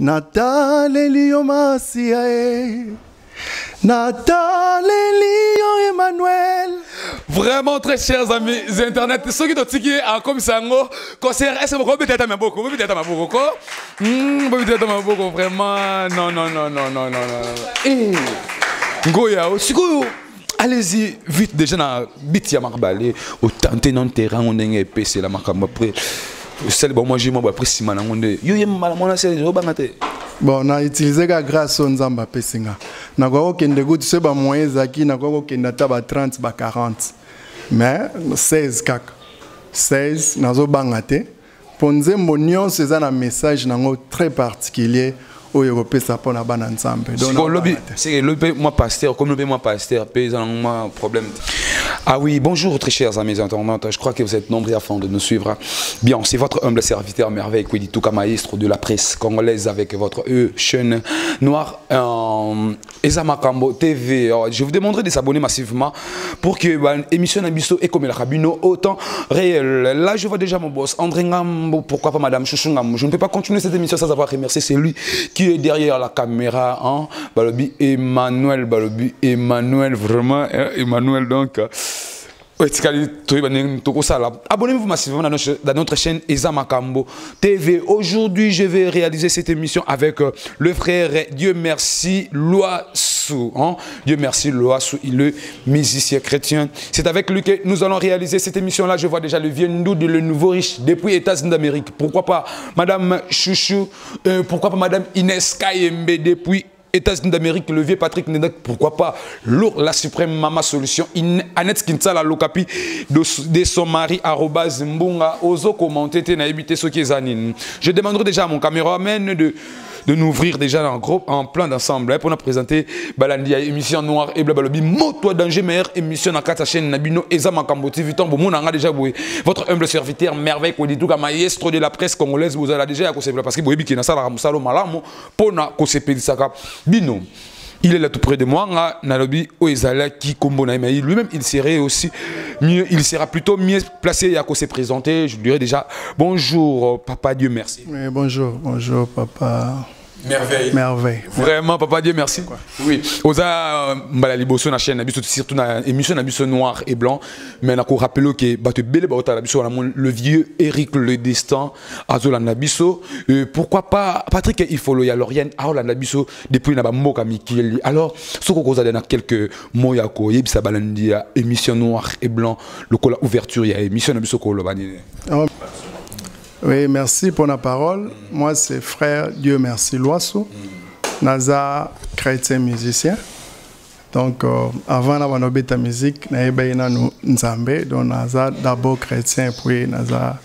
Natalelio Masia, Natalelio Emmanuel. Vraiment très chers amis internet, ceux qui ont tiqué à comme ça, concert, est-ce que vous pouvez peut-être beaucoup, vous peut-être beaucoup, vraiment, non. Goya, allez-y vite déjà na bit ya marbalé, au tenter non terrain on est PC la marque après. Celle bon moi j'ai moi après si mal on est. Yo yem mal mon c'est au bangate. Bon, on a utilisé grâce au Nzamba Pessinga. Na kwa kende good se ba moyens zaki na kwa kende taba 30 ba 40. Mais 16 kaka. 16 nazo bangate. Ponze monion c'est un message nango très particulier au européen ça pour na bana ensemble. Donc c'est le moi pasteur comme le moi pasteur paysan moi problème. Ah oui, bonjour très chers amis internautes, je crois que vous êtes nombreux afin de nous suivre. Bien, c'est votre humble serviteur merveille Kwedituka maestro de la presse congolaise avec votre chaîne noire Eza Makambo TV. Je vous demanderai de s'abonner massivement pour que l'émission Nabiso et comme la Rabino autant réel. Là, je vois déjà mon boss André Ngambo, pourquoi pas Madame Chouchou Ngambo. Je ne peux pas continuer cette émission sans avoir remercié celui qui est derrière la caméra, hein? Balobi Emmanuel, vraiment Emmanuel donc. Abonnez-vous massivement dans notre chaîne Eza Makambo TV. Aujourd'hui, je vais réaliser cette émission avec le frère Dieu merci Loassou. Hein? Dieu merci Loassou, il est musicien chrétien. C'est avec lui que nous allons réaliser cette émission-là. Je vois déjà le vieux Ndou de le nouveau riche depuis les États-Unis d'Amérique. Pourquoi pas Madame Chouchou, pourquoi pas Madame Inès Kayembe depuis États-Unis d'Amérique, le vieux Patrick Nedak, pourquoi pas Lour, la suprême Mama Solution, Annette Kinsala Lokapi de son mari @mbunga ozo commenter na habité ce qui est anine. Je demanderai déjà à mon caméraman de nous ouvrir déjà en groupe, en plan d'ensemble pour nous présenter Balandia émission noire et blablabi moto danger meilleure émission dans quatre chaînes Nabino Eza Makambo TV tant bon on a déjà boué votre humble serviteur merveille Kwedituka maestro de la presse congolaise vous allez déjà parce que boyebi qui na sala musalo malamu pona ko sepedisaka bino. Il est là tout près de moi, Nalobi Oezala qui combo lui-même il serait aussi mieux, il sera plutôt mieux placé à se présenter. Je lui dirais déjà bonjour papa Dieu merci. Oui, bonjour papa. Merveille. Merveille. Vraiment, papa Dieu merci. Quoi. Oui. Oza Mbaliboso na chaîne, surtout na émission Nabiso noir et blanc. Mais na ko rappelé que bate belle bata Nabiso le vieux Eric le Destin Azola Nabiso. Pourquoi pas Patrick il follow ya Lauriane Aola Nabiso depuis na ba moka Mikili. Alors ce qu'on cause dans quelques mots ya ko yebisa balandia émission noir et blanc le ko la ouverture ya émission Nabiso ko lo bani. Oui, merci pour la parole. Moi, c'est frère Dieu merci Loassou, Naza chrétien musicien. Donc, avant d'avoir ta musique, Naïbaïna Nzambe, donc Naza d'abord chrétien, puis Naza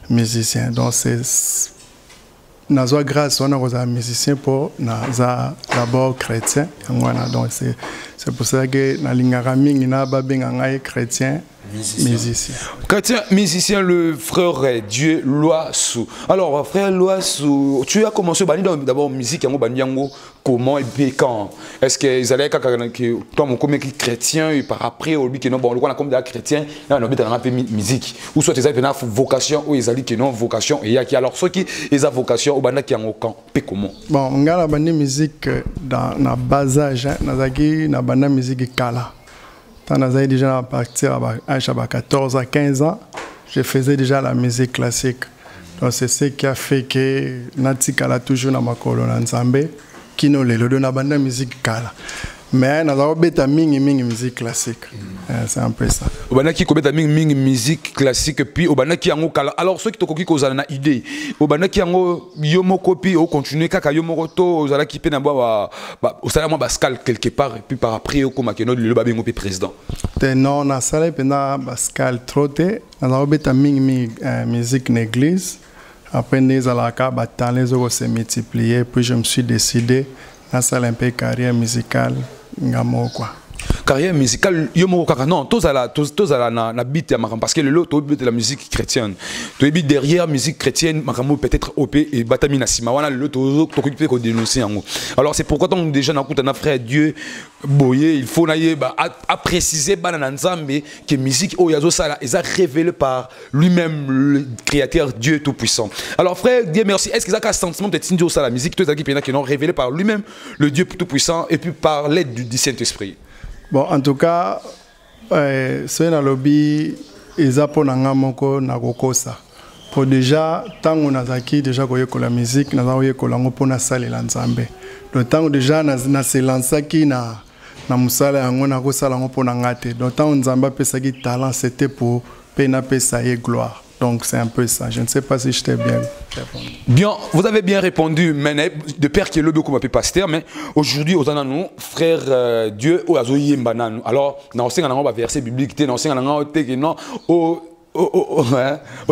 musicien. Donc, c'est Naza grâce on a musicien pour Naza d'abord chrétien. Donc, c'est pour ça que Nalingarami Nina Babingangaï chrétien. Musicien. Chrétien, musicien, le frère Dieu Loassou. Alors, frère Loassou, tu as commencé d'abord musique, comment et puis quand? Est-ce qu'ils allaient toi, mon commun chrétien, et par après, au but que non, bon, on a comme des chrétiens, là, on a un peu musique. Ou soit ils avaient une vocation, ou ils allaient que non, vocation, et il y a qui alors ceux qui ont vocation, ou bien qui ont aucun, puis comment? Bon, on a la musique dans le bas âge, on a la musique kala. J'ai déjà à partir à 14 à 15 ans, je faisais déjà la musique classique. Donc c'est ce qui a fait que Natikala toujours dans ma colonne ensemble, qui nous le donne la musique kala. Mais nous avons bêta mingi musique classique. C'est un peu ça. Obana qui kobeta mingi musique classique puis obana qui ango kala. Alors ceux qui te koki kozala na idée. Obana qui ango yomo copie au continuer kaka yomo roto ozala ki pe na ba osala mo bascal quelque part et puis par après au koma keno le babengo pe président. Non na sala pe na bascal troté. Nous avons bêta mingi musique l'église. Après les alaka batan les autres se multiplier puis je me suis décidé à faire un peu carrière musicale. Carrière musicale, non, tous à la beat parce que le lot de la musique chrétienne. Tu es derrière musique chrétienne, peut-être OP et Batamina Simawana, le lot de dénoncer. Alors c'est pourquoi on déjà un frère Dieu Boye, il faut à préciser que musique est révélée par lui-même, le créateur Dieu tout-puissant. Alors frère Dieu merci, est-ce que ça a un sentiment de la musique, tout ça qui est révélé par lui-même, le Dieu tout-puissant, et puis par l'aide du Saint-Esprit? Bon, en tout cas, c'est un lobby, ils ont ça. Pour déjà, tant qu'on a déjà la musique, nous avons pour la salle l'ensemble. Le temps déjà, nous avons lancé qui na musala yango na kosala ngo pour ngate. Donc tant on zamba pesa qui talent, c'était pour pena pesa et gloire. Donc c'est un peu ça. Je ne sais pas si je t'ai bien répondu. Bien, vous avez bien répondu, mais de père qui est le beaucoup pasteur, mais aujourd'hui, aux nous, frère Dieu, au azoye mbananu. Alors, dans le verset biblique, dans le non,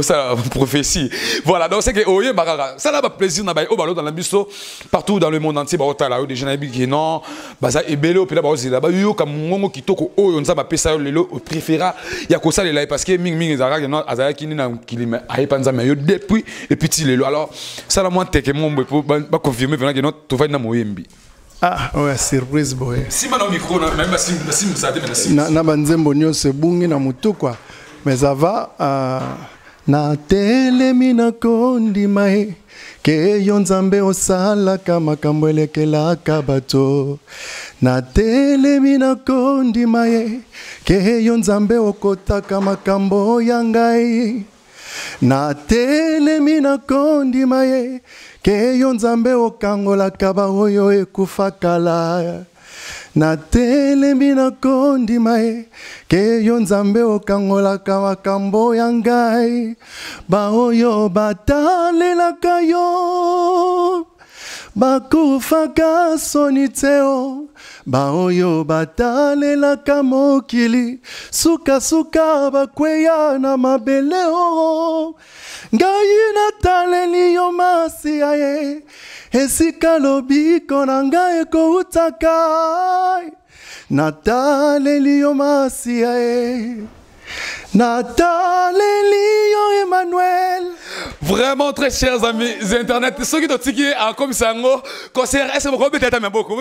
ça prophétie. Voilà, donc c'est que ça n'a pas plaisir dans la biso partout dans le monde entier. Des gens qui non, ça est bello puis là-bas yo comme mongo qui toko on ça m'appelle ça le préféra il y a que ça les parce que ming ezara non azara qui na kilima ay panza mais yo depuis et puis lelo alors ça la moi teke mon ba confirmer venant que non to va na moyembi. Ah ouais, surprise boy. Si maintenant micro même si ça na banzembo nyose bungi na mutu quoi. Mais ça va na telemina kondi mai ke yonzambe osala kama kambwele ke la kabato na telemina kondi mai ke yonzambe okota kama kambo yangai na telemina kondi mai ke yonzambe okangola kaba oyo ekufakala na telemi na kondi mae ke yonzambe okangola kawa kambo yangai ba oyo batalela kayo bakufaka soniteo ba oyo batalela kamokili suka suka bakweya na mabeleo ngai na taleli yo masiaye esika lobiko na ngai koutakai nataleli yo masiaye nataleli yo Emmanuel. Vraiment très chers amis internet, ceux qui ont tiqué à comme ça concert est-ce que vous peut-être à ma beaucoup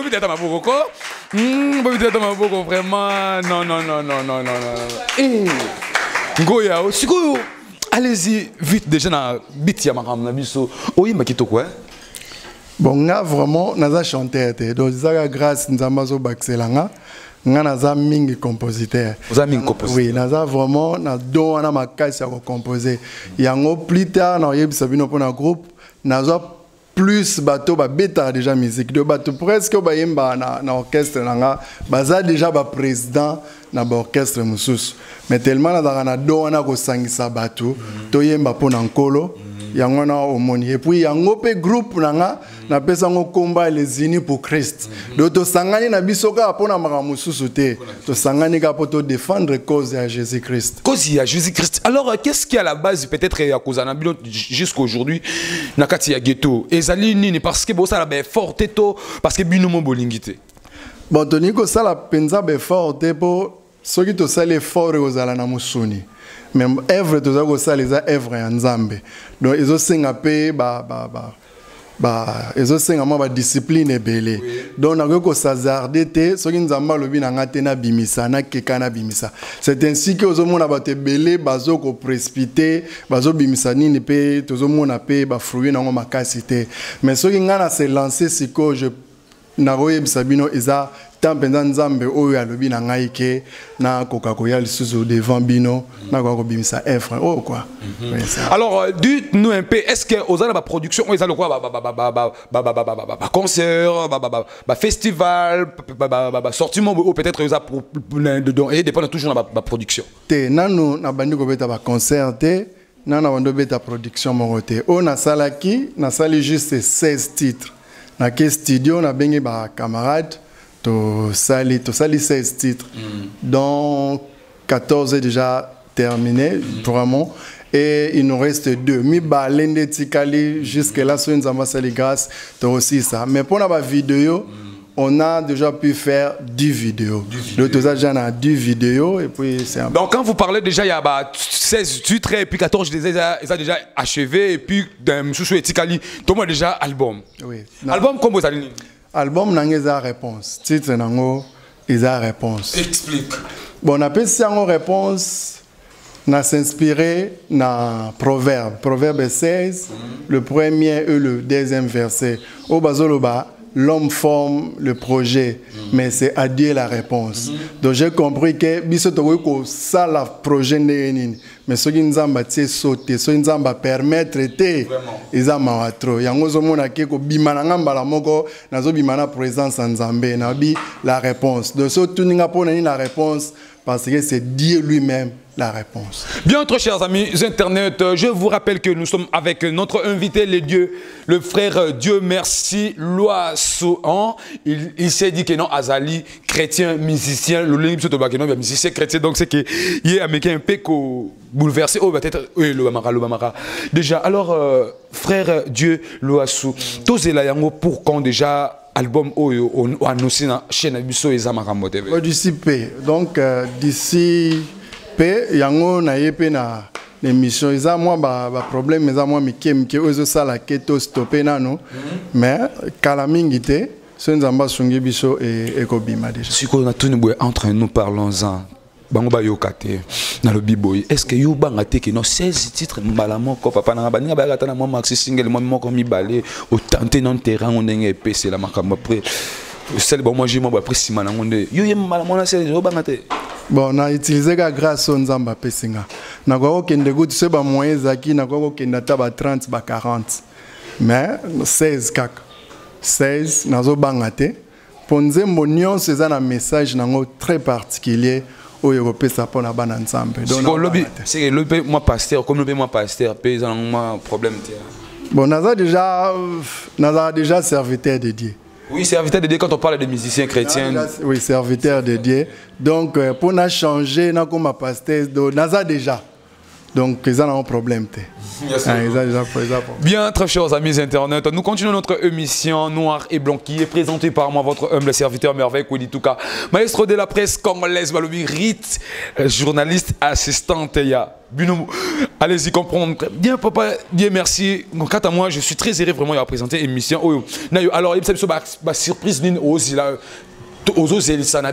vraiment non Goya osiko allez-y vite déjà na beat ya makam biso oyimba kitoko bon nga vraiment naza chanteur te donc zaka grâce nzamba zo baxelanga nga naza mingi compositeur. Vous avez mingi compositeur? Oui, naza vraiment na do wana makasi ya composer. Yango plus tard na yebisa bino pona groupe naza plus bateau ba beta déjà musique de bateau presque ba yemba na orchestre nanga baza déjà ba président na ba orchestre mususu mais tellement na do wana ko sangisa bateau to yemba pona nkolo yango na omoni et puis yango pe groupe nanga na pesa ngo combat les unis pour Christ donc to sangani na bisoka pona makamususu te to sangani ka poto défendre cause à Jésus-Christ. Cause à Jésus-Christ. Alors qu'est-ce qui est à la base peut-être à cause na bilo jusqu'à aujourd'hui na kati ya ghetto ezali nini parce que bo ça la forte to parce que bino mo bolingité. Bon toni ko ça la penza be forte po soki to sale fort ozala na musuni. Même œuvre to zako sale za œuvre ya Nzambe. Donc ezo singa pe ezo singa ma discipline ebele. Donc na ko s'hazarder te soki Nzamba lobi na ngate na bimisa na keka na bimisa. C'est ainsi que ozo mona ba te belé bazo ko précipiter bazo bimisa nini pe tozo mona pe ba fruit na ngo makasi te. Mais soki ngana se lancer siko je na royebisa bino eza tant pendant Nzambe oyo alobi na ngai ke na kokakoya lisusu devant bino na ko bimisa effre oh quoi. Alors dites-nous un peu est-ce que aux la production ils ont quoi concert festival sortiment ou peut-être ils pour dedans et dépend toujours de la production. Te nanu na bandi ko beta ba concert te nana bando beta production mongote o na salaki na sali juste 16 titres na ke studio na bengi ba camarade to sali 16 titres dont 14 est déjà terminé vraiment et il nous reste 2 mi balende tikali jusque là sur Nzamba sali grâce to aussi ça mais pour la vidéo on a déjà pu faire 10 vidéos. Le total, j'en ai 10 vidéos et puis c'est un... Donc quand vous parlez déjà, il y a 16 titres et puis 14, ils ont déjà achevé et puis sous Etikali, tout le monde déjà album. Oui. Album comme vous allez. Album n'a pas réponse. Titre n'a pas réponse. Explique. Bon, on appelle ça en réponse. On a s'inspiré dans Proverbe. Proverbe 16, le premier et le deuxième verset. Au Bazoloba, l'homme forme le projet, mais c'est à Dieu la réponse. Donc j'ai compris que ça la projet n'est mais ce qui nous a sauté, ce qui nous a permettre de ils ont trop. Yango zo mona ke ko bimana ngamba moko nazo bimana présence en Zambé nabi la réponse. Donc ce tout ninga pona la réponse parce que c'est Dieu lui-même la réponse. Bien, très chers amis Internet, je vous rappelle que nous sommes avec notre invité, le frère Dieu merci Loasso. Il s'est dit que non, Azali, chrétien, musicien, le musicien chrétien, donc c'est qu'il est américain un peu bouleversé. Oh, peut-être, oui, l'Obamara. Déjà, alors, frère Dieu Loasso, tous les yango pour quand déjà album on annoncé dans la chaîne Abisso et Zamakambo TV. D'ici P. Donc, d'ici P, yango na yepe na l'émission. Ils ont moi problème, ils ont moi mike eux ça la keto stoppé nano. Mais kalamingite, ce nzamba sungi biso et kobima déjà. Si on a tout entre nous parlons-en. Bango ba yokate na le biboy. Est-ce que yo bangate que non 16 titres mbalamo ko papa na baninga ba gata na moi maxi single moi moko mi balé au tenter non terrain on est PC la makamba après celle bon moi j'ai moi après sima na ngonde yo yem mbalamo na 16 yo bangate. Bon, on a utilisé grâce au Nzamba Pessinga. On a utilisé des moyens qui ont utilisé 30 40. Mais 16 kak. 16 nazo bangate. Pour nous monion c'est un message très particulier au européen ça pour na ban ensemble. C'est le moi pasteur comme le moi pasteur paysan moi problème. Bon, on a déjà serviteur de Dieu. Oui, serviteur de Dieu quand on parle de musiciens chrétiens. Oui, serviteur de Dieu. Donc, pour nous changer, nous comme pasteur, nous avons déjà. Donc, ils ont un problème. Bien, très chers amis Internet, nous continuons notre émission Noir et Blanc qui est présentée par moi, votre humble serviteur merveille, Kwedi Touka, maestro de la presse congolaise, Balobi Rit, journaliste assistante. Allez-y comprendre. Bien, papa, Dieu merci. Quant à moi, je suis très heureux vraiment de présenter l'émission. Alors, il y a une surprise aussi là. Ça n'a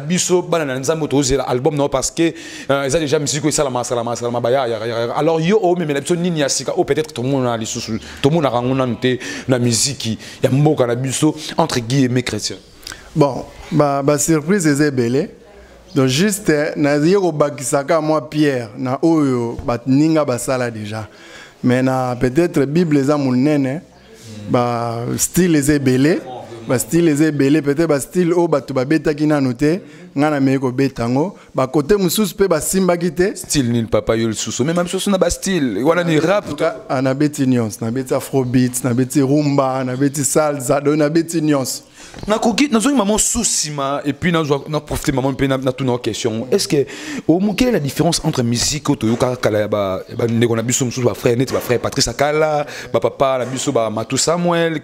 album non parce que ils ont déjà musique alors yo mais peut-être tout le monde a tout le monde a la musique il y a mboka na biso entre guillemets chrétien. Bon bah surprise est belé donc juste na yeko bakisaka moi Pierre na oyo ninga basala déjà mais na peut-être Bible za munene bah style est belé. Style les belé peut-être style au batu babeta qui na noté ngana meko betango ba côté mususu pe ba simba kité style ni papa yo le sous même chose na ba style wala ni rap na beti nyons na beti afrobeat na beti rumba na beti salsa do na beti nyons na koki na zo maman sousima et puis na profiter maman pe na tout nos questions est-ce que au quelle est la différence entre musique to yoka kala ba ndeko na biso mususu ba frère net ba frère Patrice Akala ba papa na biso ba Matou Samuel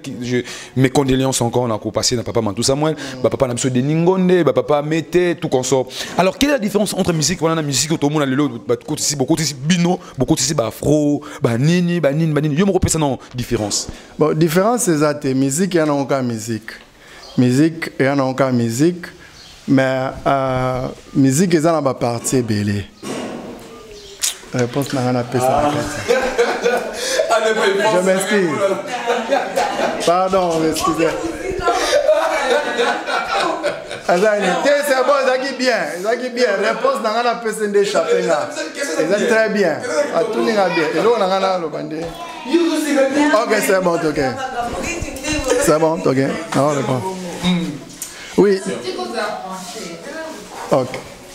mes condoléances encore na ko passer na papa Matou Samuel ba papa na biso de Ningonde ba papa Mété tout consort. Alors quelle est la différence entre musique voilà na musique to mona lelo ba ici beaucoup ici bino beaucoup ici ba afro ba nini yo me repère ça non différence. Bon différence c'est ça musique yana encore musique et on a encore musique mais musique est dans la partie belé réponse n'a rien à ça. Je m'excuse pardon excusez c'est bon ça qui bien réponse n'a rien à passer des chapeaux là c'est très bien à tout n'est bien et là on a rien à le bandé ok c'est bon ok c'est bon ok alors c'est bon. Oui. Ok.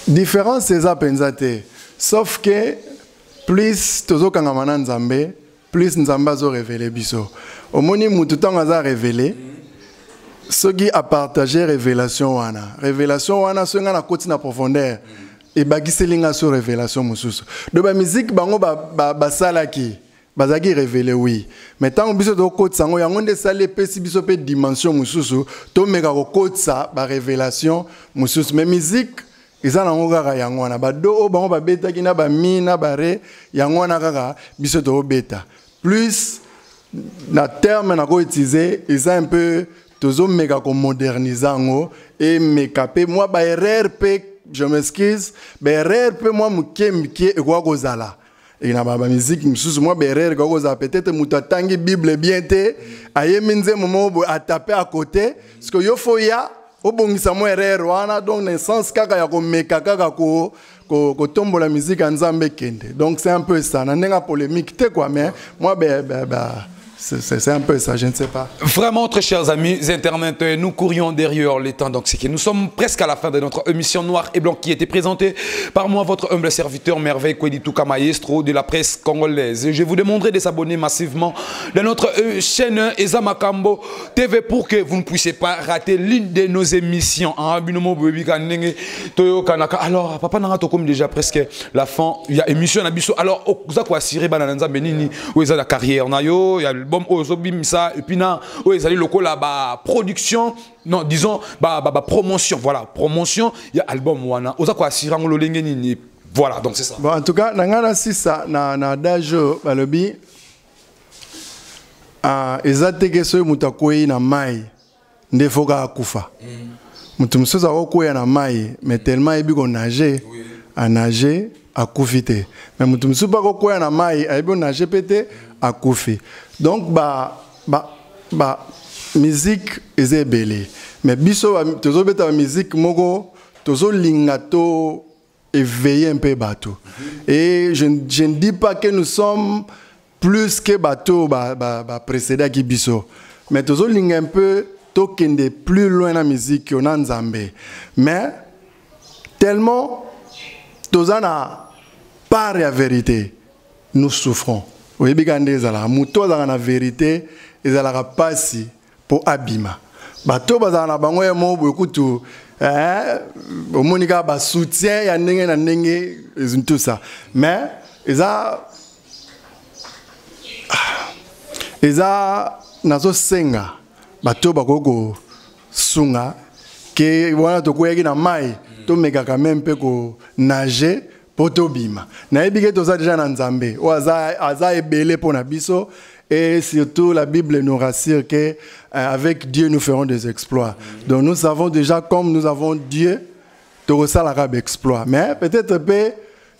Différence c'est ça pensate. Sauf que plus tozo kangamana nzambe, plus nzamba zo révélé biso. Au moni mutu tanga za révélé. Ce qui a partagé révélation wana. Révélation wana so ngana koti na profondeur. Et bagiselinga sur révélation mususu. De ba musique bango ba salaki. bazaki révélé oui mais tant biso to kotsa ngo yango nde sale pesi biso pe dimension mususu to meka ko kotsa ba révélation mususu mais musique eza nango kaka yango wana bado o bango babetaki na bamina bare yango wana kaka biso to beta plus na terme na ko utiliser eza un peu tozo meka ko moderniser ngo et meka pe moi ba erreur pe je m'excuse ba erreur pe moi muke e kwa kozala et na ba musique mususu moi ba erreur kwa kozala peut-être mutatangi bible bien te ayeminze momo a taper à côté parce que yo fo ya obongisa mo erreur wana donc dans sens kaka ya ko meka kaka ko tombo la musique en Nzambe kende donc c'est un peu ça na nenga polémique te quoi mais moi c'est un peu ça, je ne sais pas. Vraiment, très chers amis internautes, nous courions derrière les temps. Donc, c'est que nous sommes presque à la fin de notre émission Noir et Blanc qui était présentée par moi, votre humble serviteur Merveille Kwedituka Maestro de la presse congolaise. Je vous demanderai de s'abonner massivement dans notre chaîne Eza Makambo TV pour que vous ne puissiez pas rater l'une de nos émissions. Alors, papa n'a pas comme déjà presque la fin. Il y a émission Nabiso. Alors, vous avez quoi Siri Bananza Benini, où est la carrière il y a bon ça et puis na ils allaient locaux là bas production non disons promotion voilà promotion il y a album wana oza quoi sirango lolenge nini voilà donc c'est ça bon en tout cas nangana si ça na dajo balobi ezateke so mutakoi na mai ndefoka akufa mutu musoza okoya na mai mais tellement ebi ko nager à nager akufite mais mutu musu pas koya na mai ebi nager pété akufi donc musique est belle mais biso tozo beta musique moko tozo lingato éveiller un peu bateau et je ne dis pas que nous sommes plus que bateau précédent qui biso mais tozo linga un peu tokende plus loin la musique on a Nzambe mais tellement toza na part la vérité nous souffrons. Oui, la vérité, ils ont la passe pour abima. Bato bazana bango ya mo bokutu monika ba soutien ya ndenge na ndenge tout ça. Mais ils a nazo senga bato bakoko sunga ke wana to koyaki na mai to meka quand même pe ko nager potobima na ebike toza déjà na Nzambe o aza ebele pona biso et surtout la Bible nous rassure que avec Dieu nous ferons des exploits. Donc nous savons déjà comme nous avons Dieu to salara exploit mais peut-être pe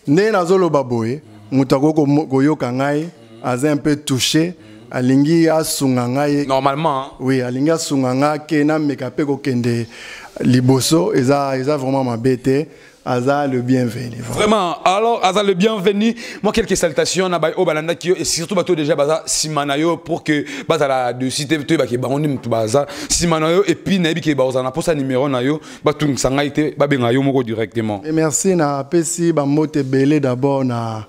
né na zolo baboye mutako ko yoka ngai aza un peu touché alingi asunga ngai normalement hein? Oui alingi asunga nga ke na meka pe ko kende liboso eza vraiment ma bête. Aza le bienvenu. Vraiment, alors Aza le bienvenu. Moi quelques salutations na ba Obalanda qui et surtout bato déjà baza simanayo pour que bazala de cité to ba ke ba on baza simanayo et puis na bi ke ba ozana pour sa numéro na yo bato sanga ite ba benga yo moko directement. Et merci na pesi ba mote belé d'abord na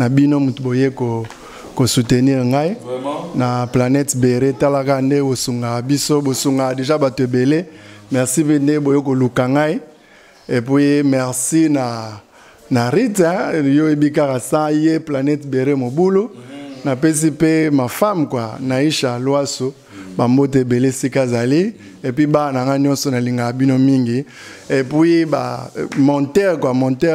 bino mutboye ko soutenir ngai na planète Béré talaka nde osunga biso bosunga déjà bato belé. Merci bene boyo ko lukangai. Et puis merci na Rita yo ebikara sa ye planète Béré Mobulu na PCP ma femme quoi Naisha Loaso ba mote belé sikazali et puis ba na nyonso na linga bino mingi et puis monteur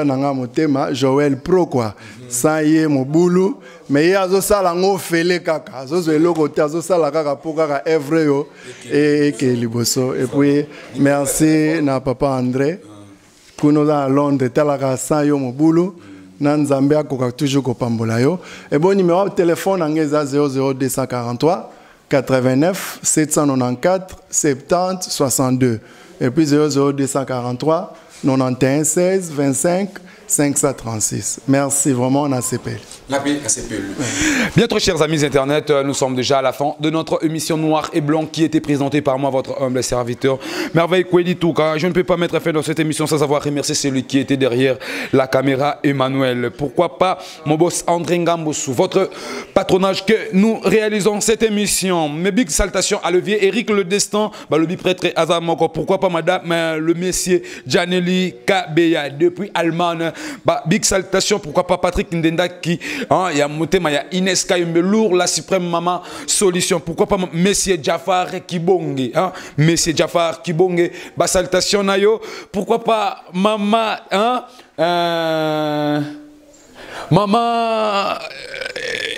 nanga motema Joël Pro quoi sa ye Mobulu mais azo sala ngo fele kaka azo zelo côté azo sala kaka pour kaka evre yo et que liboso et puis merci na papa André kuno à Londres talaka sa yo mobulu na Nzambe akoka toujours ko pambola yo et bon numéro de téléphone angeza 00243 89 794 70 62 et puis 00243 91 16 25 536. Merci vraiment, on a CPL. Bien, très chers amis internet, nous sommes déjà à la fin de notre émission Noir et Blanc qui était présentée par moi, votre humble serviteur Merveille Kwedituka. Je ne peux pas mettre fin dans cette émission sans avoir remercié celui qui était derrière la caméra, Emmanuel. Pourquoi pas mon boss André Ngambo sous votre patronage que nous réalisons cette émission. Mes big salutations à Levier, Eric Le Destin, le prêtre Azamoko. Pourquoi pas madame le messier Janely Kabeya depuis Allemagne. big salutation, pourquoi pas Patrick Ndenda qui, il y a Motema, il y a Inès Kayumbe, lourd, la suprême maman solution. Pourquoi pas Monsieur Jafar Kibonge, Monsieur Jafar Kibonge, bah salutation nayo. Pourquoi pas maman, maman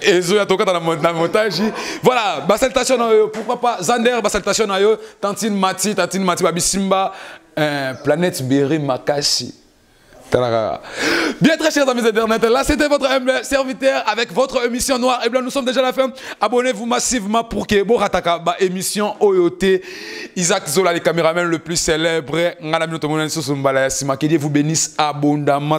Ezo ya toka dans la montage. Voilà, bah salutation nayo. Pourquoi pas Zander, bah salutation nayo. Tantine Mati, Babisimba, Planète Berry Makashi. Bien, très chers amis internet, là c'était votre humble serviteur avec votre émission Noir et Blanc. Nous sommes déjà à la fin. Abonnez-vous massivement pour que vous rataka ba émission Oyote. Isaac Zola, les caméramans le plus célèbre. Que Dieu vous bénisse abondamment.